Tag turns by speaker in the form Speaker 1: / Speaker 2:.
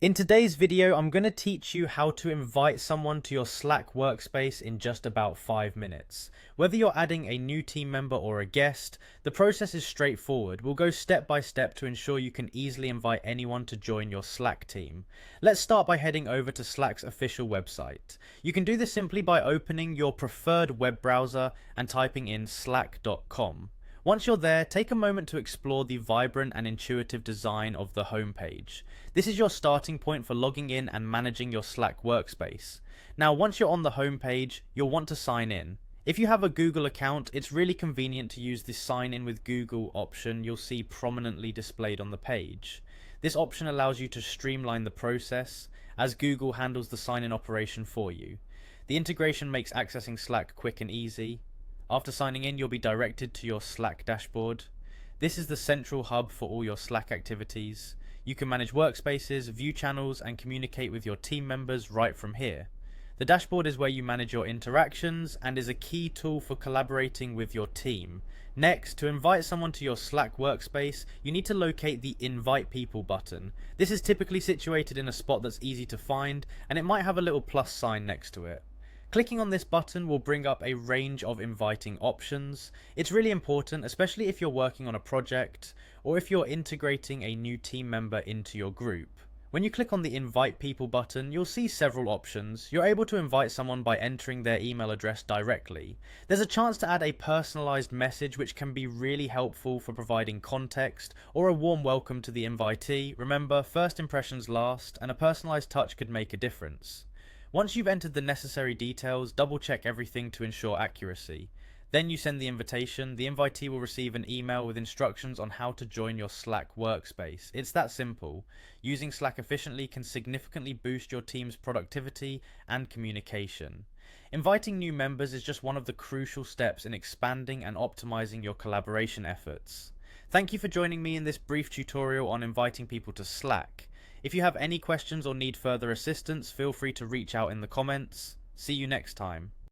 Speaker 1: In today's video, I'm going to teach you how to invite someone to your Slack workspace in just about 5 minutes. Whether you're adding a new team member or a guest, the process is straightforward. We'll go step by step to ensure you can easily invite anyone to join your Slack team. Let's start by heading over to Slack's official website. You can do this simply by opening your preferred web browser and typing in slack.com. Once you're there, take a moment to explore the vibrant and intuitive design of the homepage. This is your starting point for logging in and managing your Slack workspace. Now, once you're on the homepage, you'll want to sign in. If you have a Google account, it's really convenient to use the Sign In with Google option you'll see prominently displayed on the page. This option allows you to streamline the process, as Google handles the sign-in operation for you. The integration makes accessing Slack quick and easy. After signing in, you'll be directed to your Slack dashboard. This is the central hub for all your Slack activities. You can manage workspaces, view channels, and communicate with your team members right from here. The dashboard is where you manage your interactions and is a key tool for collaborating with your team. Next, to invite someone to your Slack workspace, you need to locate the Invite People button. This is typically situated in a spot that's easy to find, and it might have a little plus sign next to it. Clicking on this button will bring up a range of inviting options. It's really important, especially if you're working on a project or if you're integrating a new team member into your group. When you click on the Invite People button, you'll see several options. You're able to invite someone by entering their email address directly. There's a chance to add a personalized message, which can be really helpful for providing context or a warm welcome to the invitee. Remember, first impressions last, and a personalized touch could make a difference. Once you've entered the necessary details, double check everything to ensure accuracy. Then you send the invitation. The invitee will receive an email with instructions on how to join your Slack workspace. It's that simple. Using Slack efficiently can significantly boost your team's productivity and communication. Inviting new members is just one of the crucial steps in expanding and optimizing your collaboration efforts. Thank you for joining me in this brief tutorial on inviting people to Slack. If you have any questions or need further assistance, feel free to reach out in the comments. See you next time.